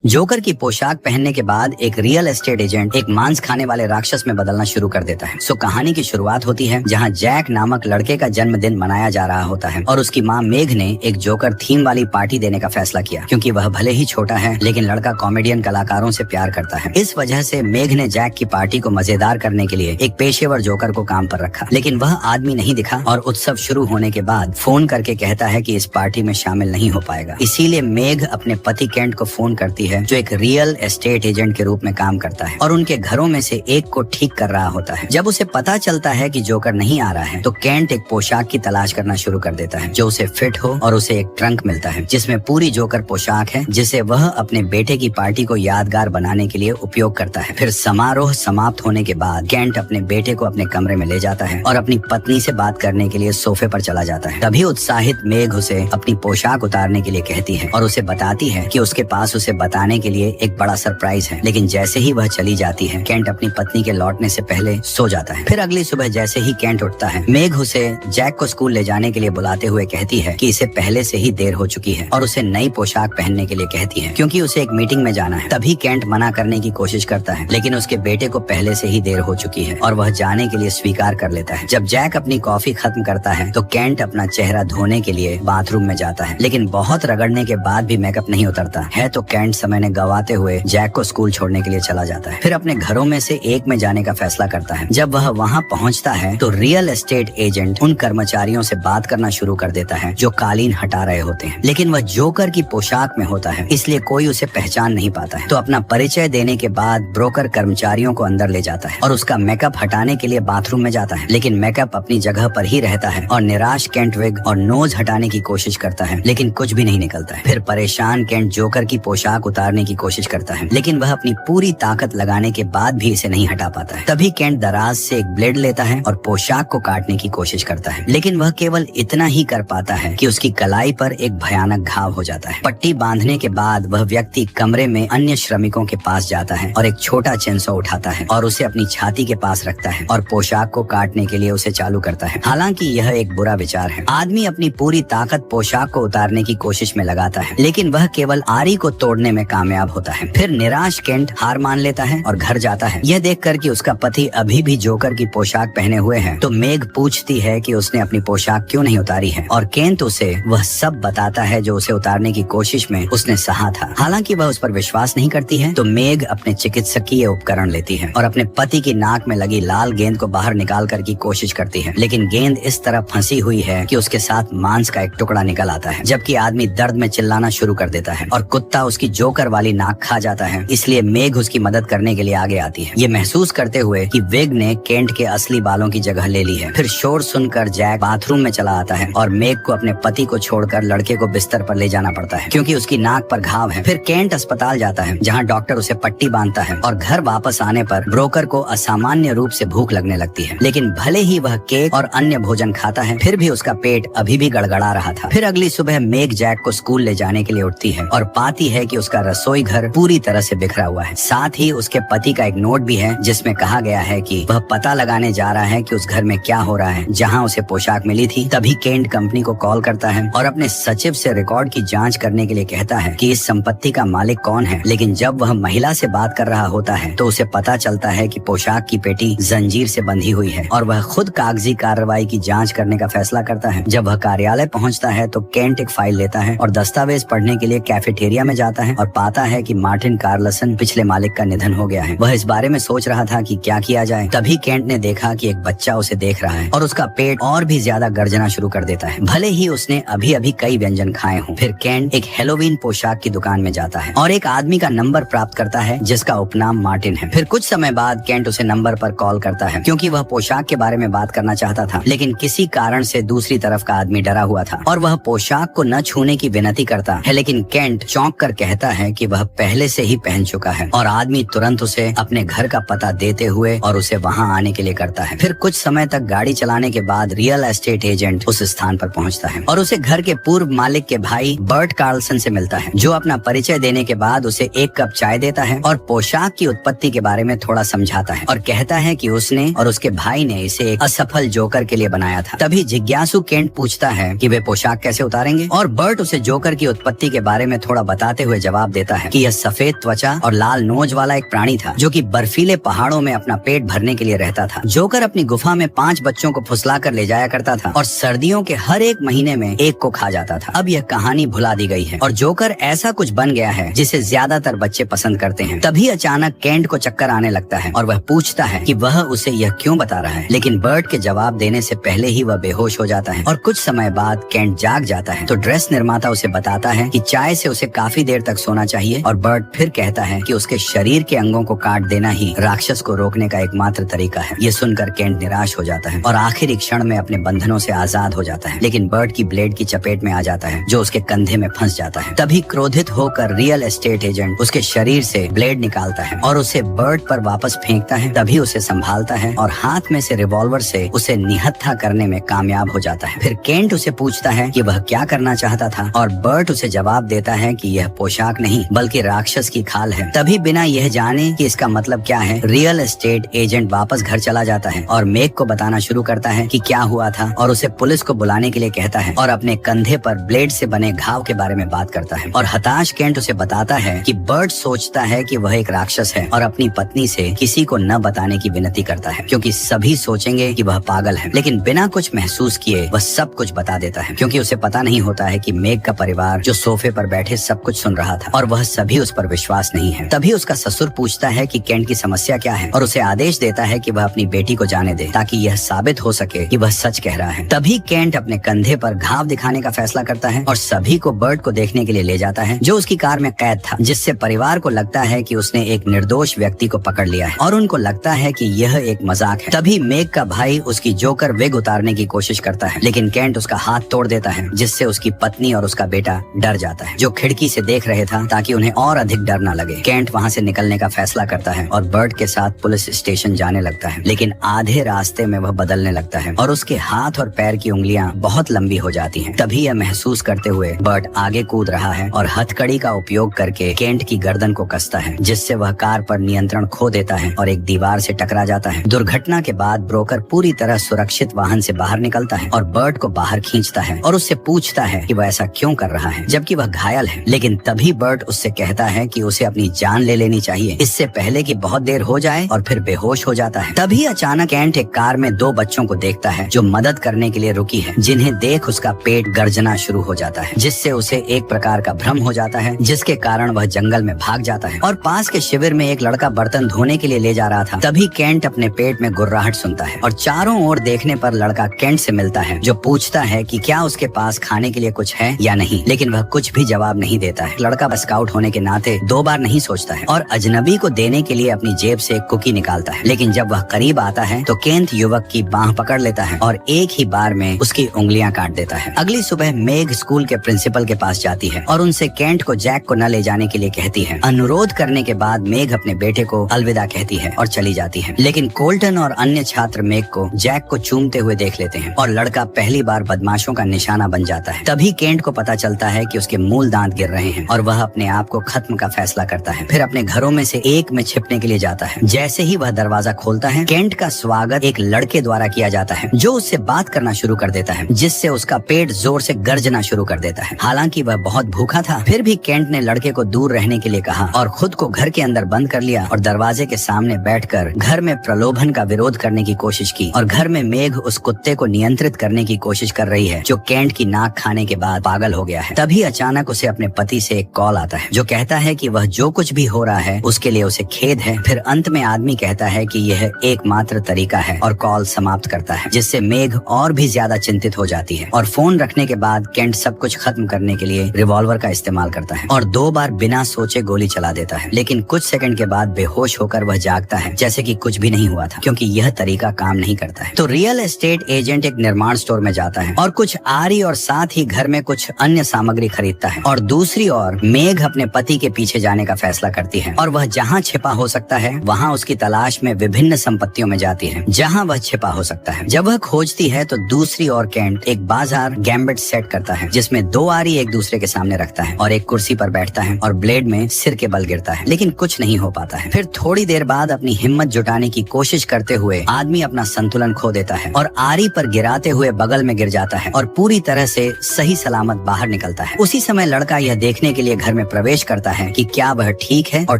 Joker की पोशाक पहनने के बाद एक रियल एस्टेट एजेंट एक मांस खाने वाले राक्षस में बदलना शुरू कर देता है। सो कहानी की शुरुआत होती है जहां जैक नामक लड़के का जन्मदिन मनाया जा रहा होता है और उसकी मां मेघ ने एक जोकर थीम वाली पार्टी देने का फैसला किया क्योंकि वह भले ही छोटा है लेकिन लड़का कॉमेडियन कलाकारों से प्यार करता है। इस वजह से मेघ ने जैक की पार्टी को मजेदार करने के लिए एक पेशेवर जोकर को काम पर रखा, लेकिन वह आदमी नहीं दिखा और उत्सव शुरू होने के बाद फोन करके कहता है कि इस पार्टी में शामिल नहीं हो पाएगा। इसीलिए मेघ अपने पति केंट को फोन करती है जो एक रियल एस्टेट एजेंट के रूप में काम करता है और उनके घरों में से एक को ठीक कर रहा होता है। जब उसे पता चलता है कि जोकर नहीं आ रहा है तो केंट एक पोशाक की तलाश करना शुरू कर देता है जो उसे फिट हो और उसे एक ट्रंक मिलता है जिसमें पूरी जोकर पोशाक है जिसे वह अपने बेटे की पार्टी को यादगार बनाने के लिए उपयोग करता है। फिर समारोह समाप्त होने के बाद केंट अपने बेटे को अपने कमरे में ले जाता है और अपनी पत्नी से बात करने के लिए सोफे पर चला जाता है। तभी उत्साहित मेघ उसे अपनी पोशाक उतारने के लिए कहती है और उसे बताती है कि उसके पास उसे बताने के लिए एक बड़ा सरप्राइज है, लेकिन जैसे ही वह चली जाती है केंट अपनी पत्नी के लौटने से पहले सो जाता है। फिर अगली सुबह जैसे ही केंट उठता है मेघ उसे जैक को स्कूल ले जाने के लिए बुलाते हुए कहती है कि इसे पहले से ही देर हो चुकी है और उसे नई पोशाक पहनने के लिए कहती है क्योंकि उसे एक मीटिंग में जाना है। तभी केंट मना करने की कोशिश करता है लेकिन उसके बेटे को पहले से ही देर हो चुकी है और वह जाने के लिए स्वीकार कर लेता है। जब जैक अपनी कॉफी खत्म करता है तो केंट अपना चेहरा धोने के लिए बाथरूम में जाता है, लेकिन बहुत रगड़ने के बाद भी मेकअप नहीं उतरता है तो केंट समय ने गवाते हुए जैक को स्कूल छोड़ने के लिए चला जाता है। फिर अपने घरों में से एक में जाने का फैसला करता है। जब वह वहां पहुंचता है तो रियल एस्टेट एजेंट उन कर्मचारियों से बात करना शुरू कर देता है जो कालीन हटा रहे होते हैं, लेकिन वह जोकर की पोशाक में होता है इसलिए कोई उसे पहचान नहीं पाता है। तो अपना परिचय देने के बाद ब्रोकर कर्मचारियों को अंदर ले जाता है और उसका मेकअप हटाने के लिए बाथरूम में जाता है, लेकिन मेकअप अपनी जगह पर ही रहता है और निराश केंट विग और नोज हटाने की कोशिश करता है लेकिन कुछ भी नहीं निकलता है। फिर परेशान केंट जोकर की पोशाक उतारने की कोशिश करता है लेकिन वह अपनी पूरी ताकत लगाने के बाद भी इसे नहीं हटा पाता है। तभी केंट दराज से एक ब्लेड लेता है और पोशाक को काटने की कोशिश करता है, लेकिन वह केवल इतना ही कर पाता है कि उसकी कलाई पर एक भयानक घाव हो जाता है। पट्टी बांधने के बाद वह व्यक्ति कमरे में अन्य श्रमिकों के पास जाता है और एक छोटा चेंसो उठाता है और उसे अपनी छाती के पास रखता है और पोशाक को काटने के लिए उसे चालू करता है। हालांकि यह एक बुरा विचार है। आदमी अपनी पूरी ताकत पोशाक को उतारने की कोशिश में लगाता है लेकिन वह केवल आरी को तोड़ने में कामयाब होता है। फिर निराश केंट हार मान लेता है और घर जाता है। यह देखकर कि उसका पति अभी भी जोकर की पोशाक पहने हुए है तो मेघ पूछती है कि उसने अपनी पोशाक क्यों नहीं उतारी है और केंट उसे वह सब बताता है जो उसे उतारने की कोशिश में उसने सहा था। हालांकि वह उस पर विश्वास नहीं करती है तो मेघ अपने चिकित्सकीय उपकरण लेती है और अपने पति की नाक में लगी लाल गेंद को बाहर निकाल कर की कोशिश करती है, लेकिन गेंद इस तरह फंसी हुई है कि उसके साथ मांस का एक टुकड़ा निकल आता है। जबकि आदमी दर्द में चिल्लाना शुरू कर देता है और कुत्ता उसकी जोकर वाली नाक खा जाता है, इसलिए मेघ उसकी मदद करने के लिए आगे आती है, ये महसूस करते हुए कि विग ने केंट के असली बालों की जगह ले ली है। फिर शोर सुनकर जैक बाथरूम में चला आता है और मेघ को अपने पति को छोड़कर लड़के को बिस्तर पर ले जाना पड़ता है क्योंकि उसकी नाक पर घाव है। फिर केंट अस्पताल जाता है जहां डॉक्टर उसे पट्टी बांधता है और घर वापस आने पर ब्रोकर को असामान्य रूप से भूख लगने लगती है, लेकिन भले ही वह केक और अन्य भोजन खाता है फिर भी उसका पेट अभी भी गड़गड़ा रहा था। फिर अगली सुबह मेघ जैक को स्कूल ले जाने के लिए उठती है और पाती है कि उसका रसोई घर पूरी तरह से बिखरा हुआ है। साथ ही उसके पति का एक नोट भी है जिसमें कहा गया है कि वह पता लगाने जा रहा है कि उस घर में क्या हो रहा है जहां उसे पोशाक मिली थी। तभी केंट कंपनी को कॉल करता है और अपने सचिव से रिकॉर्ड की जांच करने के लिए कहता है कि इस संपत्ति का मालिक कौन है, लेकिन जब वह महिला से बात कर रहा होता है तो उसे पता चलता है कि पोशाक की पेटी जंजीर से बंधी हुई है और वह खुद कागजी कार्रवाई की जांच करने का फैसला करता है। जब वह कार्यालय पहुंचता है तो केंट एक फाइल लेता है और दस्तावेज पढ़ने के लिए कैफेटेरिया में जाता है और पाता है कि मार्टिन कार्लसन पिछले मालिक का निधन हो गया है। वह इस बारे में सोच रहा था कि क्या किया जाए। तभी केंट ने देखा कि एक बच्चा उसे देख रहा है और उसका पेट और भी ज्यादा गर्जना शुरू कर देता है, भले ही उसने अभी अभी कई व्यंजन खाए हों। फिर केंट एक हेलोवीन पोशाक की दुकान में जाता है और एक आदमी का नंबर प्राप्त करता है जिसका उपनाम मार्टिन है। फिर कुछ समय बाद केंट उसे नंबर पर कॉल करता है क्योंकि वह पोशाक के बारे में बात करना चाहता था, लेकिन किसी कारण से दूसरी तरफ का आदमी डरा हुआ था और वह पोशाक को न छूने की विनती करता है, लेकिन केंट चौंक कर कहता है कि वह पहले से ही पहन चुका है और आदमी तुरंत उसे अपने घर का पता देते हुए और उसे वहां आने के लिए करता है। फिर कुछ समय तक गाड़ी चलाने के बाद रियल एस्टेट एजेंट उस स्थान पर पहुंचता है और उसे घर के पूर्व मालिक के भाई बर्ट कार्लसन से मिलता है जो अपना परिचय देने के बाद उसे एक कप चाय देता है और पोशाक की उत्पत्ति के बारे में थोड़ा समझाता है और कहता है कि उसने और उसके भाई ने इसे एक असफल जोकर के लिए बनाया था। तभी जिज्ञासु केंट पूछता है कि वे पोशाक कैसे उतारेंगे और बर्ट उसे जोकर की उत्पत्ति के बारे में थोड़ा बताते हुए जवाब जवाब देता है कि यह सफेद त्वचा और लाल नोज वाला एक प्राणी था जो कि बर्फीले पहाड़ों में अपना पेट भरने के लिए रहता था। जोकर अपनी गुफा में 5 बच्चों को फुसला कर ले जाया करता था और सर्दियों के हर एक महीने में एक को खा जाता था। अब यह कहानी भुला दी गई है और जोकर ऐसा कुछ बन गया है जिसे ज्यादातर बच्चे पसंद करते हैं। तभी अचानक केंट को चक्कर आने लगता है और वह पूछता है कि वह उसे यह क्यों बता रहा है, लेकिन बर्ट के जवाब देने से पहले ही वह बेहोश हो जाता है और कुछ समय बाद केंट जाग जाता है तो ड्रेस निर्माता उसे बताता है कि चाय से उसे काफी देर तक सोना चाहिए और बर्ट फिर कहता है कि उसके शरीर के अंगों को काट देना ही राक्षस को रोकने का एकमात्र तरीका है। ये सुनकर केंट निराश हो जाता है और आखिरी क्षण में अपने बंधनों से आजाद हो जाता है, लेकिन बर्ट की ब्लेड की चपेट में आ जाता है जो उसके कंधे में फंस जाता है। तभी क्रोधित होकर रियल एस्टेट एजेंट उसके शरीर से ब्लेड निकालता है और उसे बर्ट पर वापस फेंकता है। तभी उसे संभालता है और हाथ में से रिवॉल्वर से उसे निहत्था करने में कामयाब हो जाता है। फिर केंट उसे पूछता है कि वह क्या करना चाहता था और बर्ट उसे जवाब देता है कि यह पोशाक नहीं बल्कि राक्षस की खाल है। तभी बिना यह जाने कि इसका मतलब क्या है, रियल एस्टेट एजेंट वापस घर चला जाता है और मेग को बताना शुरू करता है कि क्या हुआ था और उसे पुलिस को बुलाने के लिए कहता है और अपने कंधे पर ब्लेड से बने घाव के बारे में बात करता है। और हताश केंट उसे बताता है कि बर्ट सोचता है कि वह एक राक्षस है और अपनी पत्नी से किसी को न बताने की विनती करता है क्योंकि सभी सोचेंगे कि वह पागल है, लेकिन बिना कुछ महसूस किए वह सब कुछ बता देता है क्योंकि उसे पता नहीं होता है कि मेग का परिवार जो सोफे पर बैठे सब कुछ सुन रहा था और वह सभी उस पर विश्वास नहीं है। तभी उसका ससुर पूछता है कि केंट की समस्या क्या है और उसे आदेश देता है कि वह अपनी बेटी को जाने दे ताकि यह साबित हो सके कि वह सच कह रहा है। तभी केंट अपने कंधे पर घाव दिखाने का फैसला करता है और सभी को बर्ट को देखने के लिए ले जाता है जो उसकी कार में कैद था, जिससे परिवार को लगता है कि उसने एक निर्दोष व्यक्ति को पकड़ लिया है और उनको लगता है कि यह एक मजाक है। तभी मेग का भाई उसकी जोकर विग उतारने की कोशिश करता है, लेकिन केंट उसका हाथ तोड़ देता है जिससे उसकी पत्नी और उसका बेटा डर जाता है जो खिड़की से देख रहे था ताकि उन्हें और अधिक डर न लगे। केंट वहाँ से निकलने का फैसला करता है और बर्ट के साथ पुलिस स्टेशन जाने लगता है, लेकिन आधे रास्ते में वह बदलने लगता है और उसके हाथ और पैर की उंगलियां बहुत लंबी हो जाती हैं। तभी यह महसूस करते हुए बर्ट आगे कूद रहा है और हथकड़ी का उपयोग करके केंट की गर्दन को कसता है जिससे वह कार पर नियंत्रण खो देता है और एक दीवार से टकरा जाता है। दुर्घटना के बाद ब्रोकर पूरी तरह सुरक्षित वाहन से बाहर निकलता है और बर्ट को बाहर खींचता है और उससे पूछता है कि वह ऐसा क्यों कर रहा है जबकि वह घायल है, लेकिन तभी बर्ट उससे कहता है कि उसे अपनी जान ले लेनी चाहिए इससे पहले कि बहुत देर हो जाए और फिर बेहोश हो जाता है। तभी अचानक केंट एक कार में 2 बच्चों को देखता है जो मदद करने के लिए रुकी है, जिन्हें देख उसका पेट गर्जना शुरू हो जाता है जिससे उसे एक प्रकार का भ्रम हो जाता है जिसके कारण वह जंगल में भाग जाता है और पास के शिविर में एक लड़का बर्तन धोने के लिए ले जा रहा था। तभी केंट अपने पेट में गुर्राहट सुनता है और चारों ओर देखने पर लड़का केंट से मिलता है जो पूछता है कि क्या उसके पास खाने के लिए कुछ है या नहीं, लेकिन वह कुछ भी जवाब नहीं देता है। लड़का स्काउट होने के नाते 2 बार नहीं सोचता है और अजनबी को देने के लिए अपनी जेब से एक कुकी निकालता है, लेकिन जब वह करीब आता है तो केंट युवक की बांह पकड़ लेता है और एक ही बार में उसकी उंगलियां काट देता है। अगली सुबह मेग स्कूल के प्रिंसिपल के पास जाती है और उनसे केंट को जैक को न ले जाने के लिए कहती है। अनुरोध करने के बाद मेग अपने बेटे को अलविदा कहती है और चली जाती है, लेकिन कोल्टन और अन्य छात्र मेग को जैक को चूमते हुए देख लेते हैं और लड़का पहली बार बदमाशों का निशाना बन जाता है। तभी केंट को पता चलता है कि उसके मूल दांत गिर रहे हैं और वह अपने आप को खत्म का फैसला करता है। फिर अपने घरों में से एक में छिपने के लिए जाता है। जैसे ही वह दरवाजा खोलता है, केंट का स्वागत एक लड़के द्वारा किया जाता है जो उससे बात करना शुरू कर देता है, जिससे उसका पेट जोर से गर्जना शुरू कर देता है। हालांकि वह बहुत भूखा था, फिर भी केंट ने लड़के को दूर रहने के लिए कहा और खुद को घर के अंदर बंद कर लिया और दरवाजे के सामने बैठकर घर में प्रलोभन का विरोध करने की कोशिश की। और घर में मेघ उस कुत्ते को नियंत्रित करने की कोशिश कर रही है जो केंट की नाक खाने के बाद पागल हो गया है। तभी अचानक उसे अपने पति से एक कॉल आता है जो कहता है कि वह जो कुछ भी हो रहा है उसके लिए उसे खेद है। फिर अंत में आदमी कहता है कि यह एकमात्र तरीका है और कॉल समाप्त करता है, जिससे मेघ और भी ज्यादा चिंतित हो जाती है और फोन रखने के बाद केंट सब कुछ खत्म करने के लिए रिवॉल्वर का इस्तेमाल करता है और 2 बार बिना सोचे गोली चला देता है, लेकिन कुछ सेकंड के बाद बेहोश होकर वह जागता है जैसे कि कुछ भी नहीं हुआ था, क्योंकि यह तरीका काम नहीं करता है। तो रियल एस्टेट एजेंट एक निर्माण स्टोर में जाता है और कुछ आरी और साथ ही घर में कुछ अन्य सामग्री खरीदता है और दूसरी ओर मेघ अपने पति के पीछे जाने का फैसला करती है और वह जहाँ छिपा हो सकता है वहाँ उसकी तलाश में विभिन्न संपत्तियों में जाती है जहाँ वह छिपा हो सकता है। जब वह खोजती है तो दूसरी ओर केंट एक बाजार गैम्बिट सेट करता है जिसमें 2 आरी एक दूसरे के सामने रखता है और एक कुर्सी पर बैठता है और ब्लेड में सिर के बल गिरता है, लेकिन कुछ नहीं हो पाता है। फिर थोड़ी देर बाद अपनी हिम्मत जुटाने की कोशिश करते हुए आदमी अपना संतुलन खो देता है और आरी पर गिराते हुए बगल में गिर जाता है और पूरी तरह से सही सलामत बाहर निकलता है। उसी समय लड़का यह देखने के लिए घर में प्रवेश करता है कि क्या वह ठीक है, और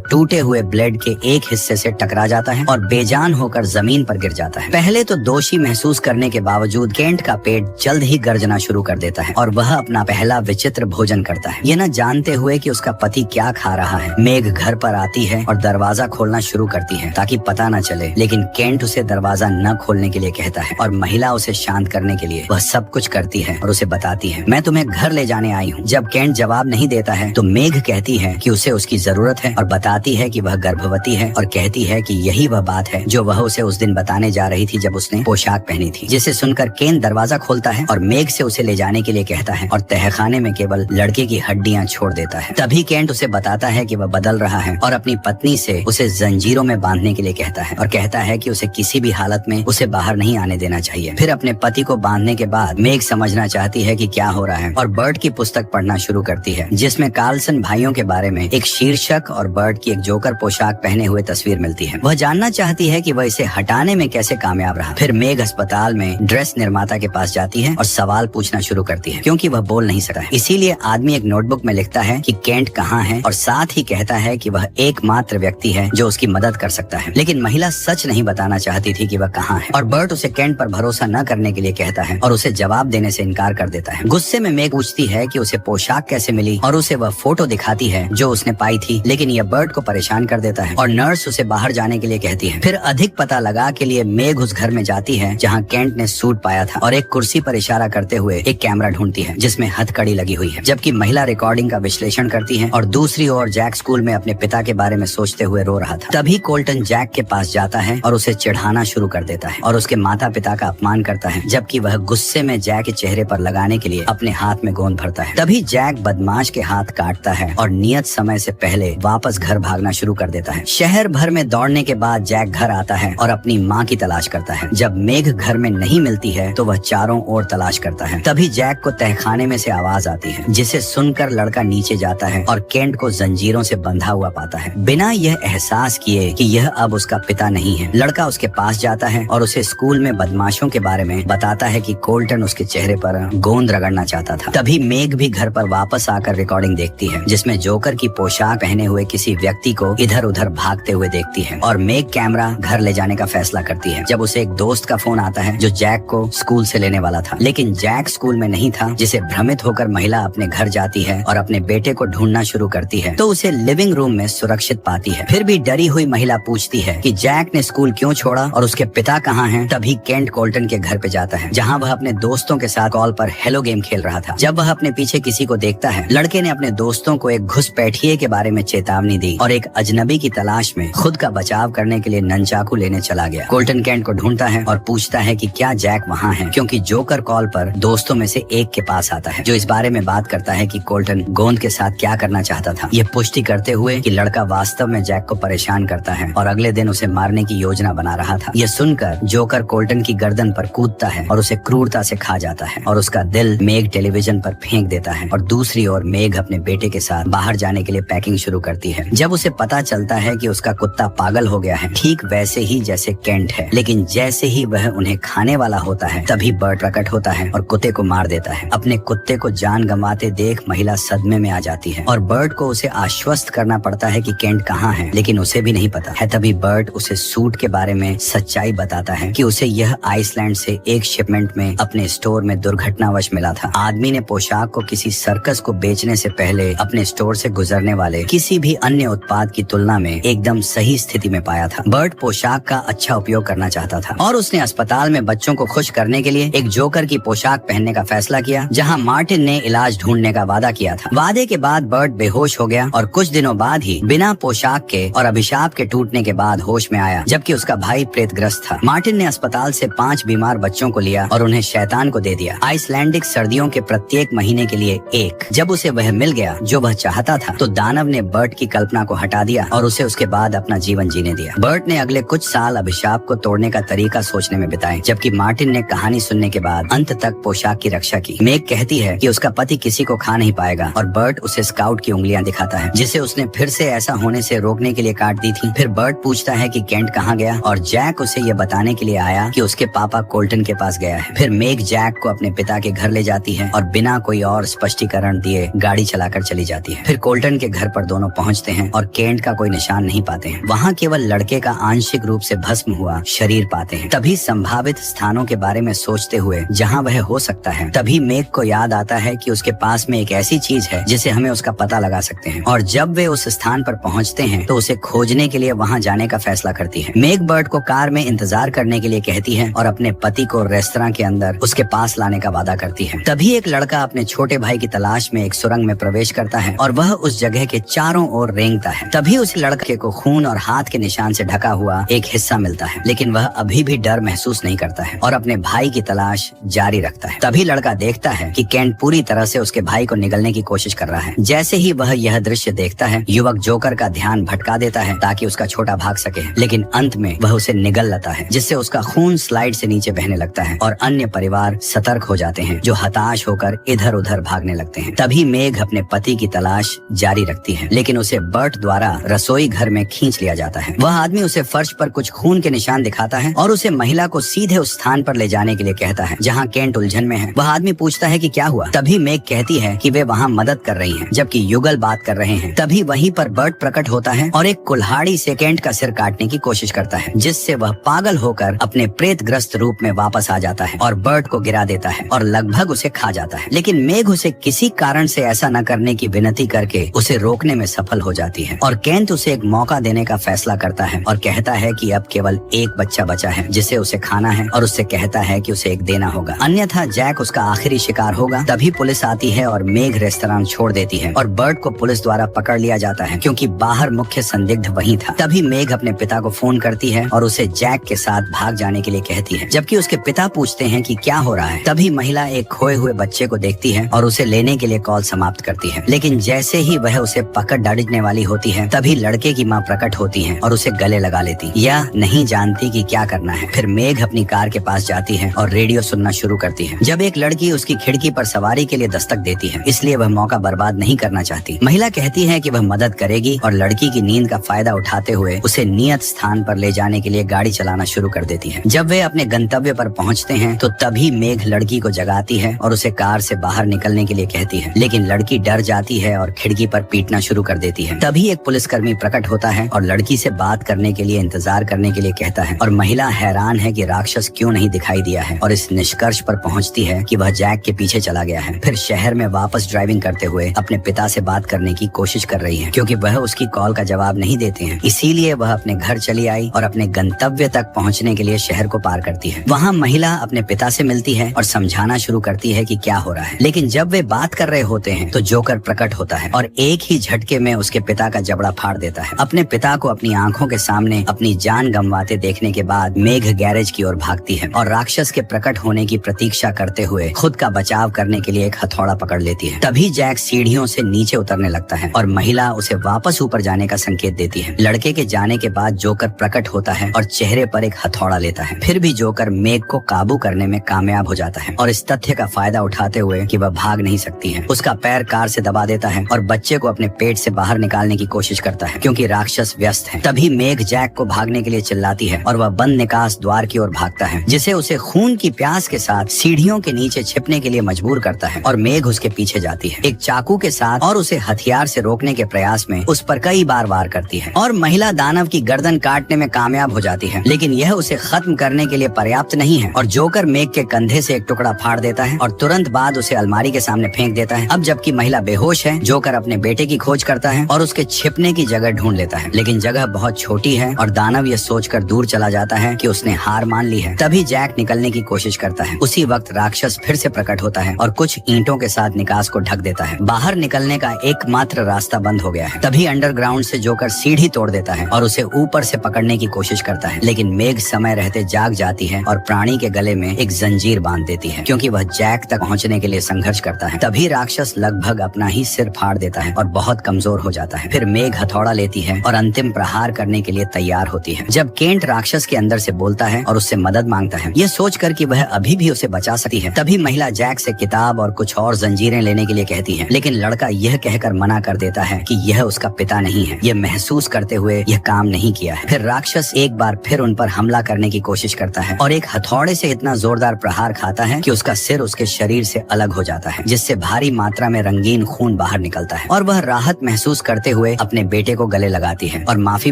टूटे हुए ब्लेड के एक हिस्से से टकरा जाता है और बेजान होकर जमीन पर गिर जाता है। पहले तो दोषी महसूस करने के बावजूद केंट का पेट जल्द ही गर्जना शुरू कर देता है और वह अपना पहला विचित्र भोजन करता है, ये न जानते हुए कि उसका पति क्या खा रहा है। मेघ घर पर आती है और दरवाजा खोलना शुरू करती है ताकि पता न चले, लेकिन केंट उसे दरवाजा न खोलने के लिए कहता है और महिला उसे शांत करने के लिए वह सब कुछ करती है और उसे बताती है, मैं तुम्हें घर ले जाने आई हूँ। जब केंट जवाब नहीं देता है तो मेघ कहती है कि उसे उसकी जरूरत है और बताती है कि वह गर्भवती है और कहती है कि यही वह बात है जो वह उसे उस दिन बताने जा रही थी जब उसने पोशाक पहनी थी। जिसे सुनकर केन दरवाजा खोलता है और मेघ से उसे ले जाने के लिए कहता है और तहखाने में केवल लड़के की हड्डियां छोड़ देता है। तभी केंट उसे बताता है कि वह बदल रहा है और अपनी पत्नी से उसे जंजीरों में बांधने के लिए कहता है और कहता है कि उसे किसी भी हालत में उसे बाहर नहीं आने देना चाहिए। फिर अपने पति को बांधने के बाद मेघ समझना चाहती है कि क्या हो रहा है और बर्ट की पुस्तक पढ़ना शुरू करती है, जिसमें कार्लसन भाइयों के बारे में एक शीर्षक और बर्ट की एक जोकर पोशाक पहने हुए तस्वीर मिलती है। वह जानना चाहती है कि वह इसे हटाने में कैसे कामयाब रहा। फिर मेघ अस्पताल में ड्रेस निर्माता के पास जाती है और सवाल पूछना शुरू करती है, क्योंकि वह बोल नहीं सकता है। इसीलिए आदमी एक नोटबुक में लिखता है कि केंट कहाँ है और साथ ही कहता है कि वह एकमात्र व्यक्ति है जो उसकी मदद कर सकता है। लेकिन महिला सच नहीं बताना चाहती थी कि वह कहाँ है और बर्ट उसे केंट पर भरोसा न करने के लिए कहता है और उसे जवाब देने से इनकार कर देता है। गुस्से में मेघ पूछती है कि उसे पोशाक कैसे मिली और उसे वह फोटो दिखाती है जो उसने पाई थी, लेकिन यह बर्ट को परेशान कर देता है और नर्स उसे बाहर जाने के लिए कहती है। फिर अधिक पता लगा के लिए मेघ उस घर में जाती है जहाँ केंट ने सूट पाया था और एक कुर्सी पर इशारा करते हुए एक कैमरा ढूंढती है जिसमें हथकड़ी लगी हुई है, जबकि महिला रिकॉर्डिंग का विश्लेषण करती है। और दूसरी ओर जैक स्कूल में अपने पिता के बारे में सोचते हुए रो रहा था। तभी कोल्टन जैक के पास जाता है और उसे चिढ़ाना शुरू कर देता है और उसके माता पिता का अपमान करता है, जबकि वह गुस्से में जैक के चेहरे पर लगाने के लिए अपने हाथ में गोंद भरता है। तभी जैक बदमाश के हाथ काटता है और नियत समय से पहले वापस घर भागना शुरू कर देता है। शहर भर में दौड़ने के बाद जैक घर आता है और अपनी माँ की तलाश करता है। जब मेघ घर में नहीं मिलती है तो वह चारों ओर तलाश करता है। तभी जैक को तहखाने में से आवाज आती है, जिसे सुनकर लड़का नीचे जाता है और केंट को जंजीरों से बंधा हुआ पाता है, बिना यह एहसास किए कि यह अब उसका पिता नहीं है। लड़का उसके पास जाता है और उसे स्कूल में बदमाशों के बारे में बताता है कि कोल्टन उसके चेहरे पर गोंद रगड़ना चाहता था। तभी मेघ भी घर पर वापस आकर रिकॉर्डिंग देखती है, जिसमें जोकर की पोशाक पहने हुए किसी व्यक्ति को इधर उधर भागते हुए देखती है और मेघ कैमरा घर ले जाने का फैसला करती है। जब उसे एक दोस्त का फोन आता है जो जैक को स्कूल से लेने वाला था, लेकिन जैक स्कूल में नहीं था, जिसे भ्रमित होकर महिला अपने घर जाती है और अपने बेटे को ढूंढना शुरू करती है तो उसे लिविंग रूम में सुरक्षित पाती है। फिर भी डरी हुई महिला पूछती है कि जैक ने स्कूल क्यों छोड़ा और उसके पिता कहाँ हैं। तभी केंट कोल्टन के घर पे जाता है जहाँ वह अपने दोस्तों के साथ कॉल पर हेलो गेम खेल रहा था। जब वह अपने पीछे किसी को देखता है, लड़के ने अपने दोस्तों को एक घुसपैठिए के बारे में चेतावनी दी और एक अजनबी की तलाश में खुद का बचाव करने के लिए ननचाकू लेने चला गया। कोल्टन केंट को ढूंढता है और पूछता है कि क्या जैक वहाँ है, क्योंकि जोकर कॉल पर दोस्तों में से एक के पास आता है जो इस बारे में बात करता है कि कोल्टन गोंद के साथ क्या करना चाहता था, ये पुष्टि करते हुए कि लड़का वास्तव में जैक को परेशान करता है और अगले दिन उसे मारने की योजना बना रहा था। यह सुनकर जोकर कोल्टन की गर्दन पर कूदता है और उसे क्रूरता से खा जाता है और उसका दिल मेघ टेलीविजन पर फेंक देता है। और दूसरी ओर मेघ अपने बेटे के साथ बाहर जाने के लिए पैकिंग शुरू करती है। जब उसे पता चलता है कि उसका कुत्ता पागल हो गया है, ठीक वैसे ही जैसे केंट है, लेकिन जैसे ही वह उन्हें खाने वाला होता है तभी बर्ट प्रकट होता है और कुत्ते को मार देता है। अपने कुत्ते को जान गंवाते देख महिला सदमे में आ जाती है और बर्ट को उसे आश्वस्त करना पड़ता है कि केंट कहाँ है, लेकिन उसे भी नहीं पता है। तभी बर्ट उसे सूट के बारे में सच्चाई बताता है कि उसे यह आइसलैंड से एक शिपमेंट में अपने स्टोर में दुर्घटनावश मिला था। आदमी ने पोशाक को किसी सर्कस को बेचने से पहले अपने स्टोर से गुजरने वाले किसी भी अन्य उत्पाद की तुलना में एकदम सही स्थिति में पाया था। बर्ट पोशाक का अच्छा उपयोग करना चाहता था और उसने अस्पताल में बच्चों को खुश करने के लिए एक जोकर की पोशाक पहनने का फैसला किया, जहां मार्टिन ने इलाज ढूंढने का वादा किया था। वादे के बाद बर्ट बेहोश हो गया और कुछ दिनों बाद ही बिना पोशाक के और अभिशाप के टूटने के बाद होश में आया, जबकि उसका भाई प्रेतग्रस्त था। मार्टिन ने अस्पताल से 5 बीमार बच्चों को लिया और उन्हें शैतान को दे दिया, आइसलैंडिक सर्दियों के प्रत्येक महीने के लिए एक। जब उसे वह मिल गया जो वह चाहता था तो दानव ने बर्ट की कल्पना को हटा दिया और उसे उसके बाद अपना जीवन जीने दिया। बर्ट ने अगले कुछ साल अभिशाप को तोड़ने का तरीका सोचने में बिताए, जबकि मार्टिन ने कहानी सुनने के बाद अंत तक पोशाक की रक्षा की। मेग कहती है कि उसका पति किसी को खा नहीं पाएगा और बर्ट उसे स्काउट की उंगलियां दिखाता है, जिसे उसने फिर से ऐसा होने से रोकने के लिए काट दी थी। फिर बर्ट पूछता है कि केंट कहाँ गया और जैक उसे ये बताने के लिए आया कि उसके पापा कोल्टन के पास गया है। फिर मेग जैक को अपने पिता के घर ले जाती है और बिना कोई और स्पष्टीकरण दिए गाड़ी चलाकर चली जाती है। फिर कोल्टन के घर पर दोनों पहुंचते हैं और केंट का कोई निशान नहीं पाते हैं। वहाँ केवल लड़के का आंशिक रूप से भस्म हुआ शरीर पाते हैं। तभी संभावित स्थानों के बारे में सोचते हुए जहाँ वह हो सकता है, तभी मेग को याद आता है कि उसके पास में एक ऐसी चीज है जिसे हमें उसका पता लगा सकते हैं। और जब वे उस स्थान पर पहुंचते हैं तो उसे खोजने के लिए वहां जाने का फैसला करती है। मेग बर्ट को कार में इंतजार करने के लिए कहती है और अपने पति को रेस्तरां के अंदर उसके पास लाने का वादा करती है। तभी एक लड़का अपने छोटे भाई की तलाश में एक सुरंग में प्रवेश करता है और वह उस जगह के चारों ओर रेंगता है। तभी उस लड़के को खून और हाथ के निशान से ढका हुआ एक हिस्सा मिलता है, लेकिन वह अभी भी डर महसूस नहीं करता है और अपने भाई की तलाश जारी रखता है। तभी लड़का देखता है कि केंट पूरी तरह से उसके भाई को निगलने की कोशिश कर रहा है। जैसे ही वह यह दृश्य देखता है, युवक जोकर का ध्यान भटका देता है ताकि उसका छोटा भाग सके, लेकिन अंत में वह उसे निगल लेता है, जिससे उसका खून स्लाइड से नीचे बहने लगता है और अन्य परिवार सतर्क हो जाते हैं, जो हताश होकर इधर उधर भागने लगते हैं। तभी मेघ अपने पति की तलाश जारी रखती है, लेकिन उसे बर्ट द्वारा रसोई घर में खींच लिया जाता है। वह आदमी उसे फर्श पर कुछ खून के निशान दिखाता है और उसे महिला को सीधे उस स्थान पर ले जाने के लिए कहता है जहाँ केंट उलझन में है। वह आदमी पूछता है कि क्या हुआ। तभी मेघ कहती है कि वे वहाँ मदद कर रही हैं, जबकि युगल बात कर रहे हैं। तभी वहीं पर बर्ट प्रकट होता है और एक कुल्हाड़ी से केंट का सिर काटने की कोशिश करता है, जिससे वह पागल होकर अपने प्रेतग्रस्त रूप में वापस आ जाता है और बर्ट को गिरा देता है और लगभग उसे खा जाता है। लेकिन मेघ उसे किसी कारण से ऐसा न करने की विनती करके उसे रोकने में सफल हो जाती है और केंट उसे एक मौका देने का फैसला करता है और कहता है कि अब केवल एक बच्चा बचा है जिसे उसे खाना है, और उससे कहता है कि उसे एक देना होगा, अन्यथा जैक उसका आखिरी शिकार होगा। तभी पुलिस आती है और मेघ रेस्तरां छोड़ देती है और बर्ट को पुलिस द्वारा पकड़ लिया जाता है क्योंकि बाहर मुख्य संदिग्ध वही था। तभी मेघ अपने पिता को फोन करती है और उसे जैक के साथ भाग जाने के लिए कहती है, जबकि उसके पिता पूछते हैं कि क्या हो रहा है। तभी महिला एक खोए हुए बच्चे को देखती है और उसे लेने के लिए कॉल समाप्त करती है, लेकिन जैसे ही वह उसे पकड़ डालने वाली होती है, तभी लड़के की माँ प्रकट होती है और उसे गले लगा लेती, यह नहीं जानती कि क्या करना है। फिर मेघ अपनी कार के पास जाती है और रेडियो सुनना शुरू करती है। जब एक लड़की उसकी खिड़की पर सवारी के लिए दस्तक देती है, इसलिए वह मौका बर्बाद नहीं करना चाहती। महिला कहती है कि वह मदद करेगी और लड़की की नींद का फायदा उठाते हुए उसे नियत स्थान पर ले जाने के लिए गाड़ी चलाना शुरू कर देती है। जब वे अपने गंतव्य पर पहुंचते हैं तो तभी मेघ लड़की को जगाती है और उसे कार से बाहर निकलने के लिए कहती है, लेकिन लड़की डर जाती है और खिड़की पर पीटना शुरू कर देती है। तभी एक पुलिसकर्मी प्रकट होता है और लड़की से बात करने के लिए इंतजार करने के लिए कहता है और महिला हैरान है कि राक्षस क्यों नहीं दिखाई दिया है और इस निष्कर्ष पर पहुंचती है कि वह जैक के पीछे चला गया है। फिर शहर में वापस ड्राइविंग करते हुए अपने पिता से बात करने की कोशिश कर रही है, क्योंकि वह उसकी कॉल का जवाब नहीं देते हैं। इसीलिए वह अपने घर चली आई और अपने गंतव्य तक पहुंचने के लिए शहर को पार करती है। वहाँ महिला अपने पिता से मिलती है और समझाना शुरू करती है कि क्या हो रहा है, लेकिन जब वे बात कर रहे होते हैं तो जोकर प्रकट होता है और एक ही झटके में उसके पिता का जबड़ा फाड़ देता है। अपने पिता को अपनी आंखों के सामने अपनी जान गंवाते देखने के बाद मेघ गैरेज की ओर भागती है और राक्षस के प्रकट होने की प्रतीक्षा करते हुए खुद का बचाव करने के लिए एक हथौड़ा पकड़ लेती है। तभी जैक सीढ़ियों से नीचे उतरने लगता है और महिला उसे वापस ऊपर जाने का संकेत देती है। लड़के के जाने के बाद जोकर प्रकट होता है और चेहरे पर एक हथौड़ा लेता है। फिर भी जोकर मेघ को काबू करने में कामयाब हो जाता है और इस तथ्य का फायदा उठाते हुए कि वह भाग नहीं सकती है, उसका पैर कार से दबा देता है और बच्चे को अपने पेट से बाहर निकालने की कोशिश करता है, क्योंकि राक्षस व्यस्त है। तभी मेघ जैक को भागने के लिए चिल्लाती है और वह बंद निकास द्वार की ओर भागता है, जिसे उसे खून की प्यास के साथ सीढ़ियों के नीचे छिपने के लिए मजबूर करता है और मेघ उसके पीछे जाती है एक चाकू के साथ और उसे हथियार से रोकने के प्रयास में उस पर कई बार वार करती है और महिला दानव की गर्दन काटने में कामयाब हो जाती है, लेकिन यह उसे खत्म करने के लिए पर्याप्त नहीं है और जोकर मेघ के कंधे से एक टुकड़ा फाड़ देता है और तुरंत बाद उसे अलमारी के सामने फेंक देता है। अब जबकि महिला बेहोश है, जोकर अपने बेटे की खोज करता है और उसके छिपने की जगह ढूंढ लेता है, लेकिन जगह बहुत छोटी है और दानव यह सोचकर दूर चला जाता है कि उसने हार मान ली है। तभी जैक निकलने की कोशिश करता है। उसी वक्त राक्षस फिर से प्रकट होता है और कुछ ईंटों के साथ निकास को ढक देता है। बाहर निकलने का एकमात्र रास्ता बंद हो गया है। तभी अंडरग्राउंड से जोकर सीढ़ी तोड़ देता है और उसे ऊपर से पकड़ने की कोशिश करता है, लेकिन मेघ समय रहते जाग जाती है और प्राणी के गले में एक जंजीर बांध देती है, क्योंकि वह जैक तक पहुंचने के लिए संघर्ष करता है। तभी राक्षस लगभग अपना ही सिर फाड़ देता है और बहुत कमजोर हो जाता है। फिर मेघ हथौड़ा लेती है और अंतिम प्रहार करने के लिए तैयार होती है। जब केंट राक्षस के अंदर से बोलता है और उससे मदद मांगता है, यह सोचकर कि वह अभी भी उसे बचा सकती है, तभी महिला जैक से किताब और कुछ और जंजीरें लेने के लिए कहती है, लेकिन लड़का यह कहकर मना कर देता है कि यह उसका पिता नहीं है। यह महसूस करते हुए यह काम नहीं किया है। फिर राक्षस एक बार फिर उन पर हमला करने की कोशिश करता है और एक हथौड़े से इतना जोरदार प्रहार खाता है कि उसका सिर उसके शरीर से अलग हो जाता है, जिससे भारी मात्रा में रंगीन खून बाहर निकलता है और वह राहत महसूस करते हुए अपने बेटे को गले लगाती है और माफी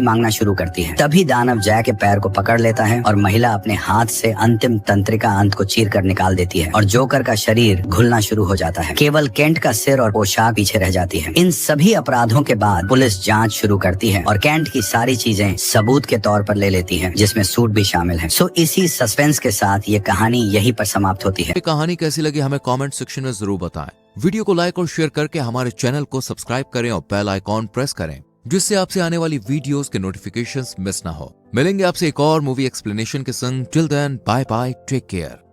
मांगना शुरू करती है। तभी दानव जैक के पैर को पकड़ लेता है और महिला अपने हाथ से अंतिम तंत्रिका अंत को चीर कर निकाल देती है और जोकर का शरीर घुलना शुरू हो जाता है। केवल केंट का सिर और पोशाक पीछे रह जाती है। इन सभी अपराधों के बाद पुलिस जांच शुरू करती है और केंट की सारी चीजें सबूत के तौर पर ले लेती है, जिसमें सूट भी शामिल है। सो इसी सस्पेंस के साथ ये कहानी यहीं पर समाप्त होती है। कहानी कैसी लगी हमें कमेंट सेक्शन में जरूर बताएं। वीडियो को लाइक और शेयर करके हमारे चैनल को सब्सक्राइब करें और बेल आइकॉन प्रेस करें, जिससे आपसे आने वाली वीडियोस के नोटिफिकेशंस मिस ना हो। मिलेंगे आपसे एक और मूवी एक्सप्लेनेशन के संग। Till then bye bye, take care.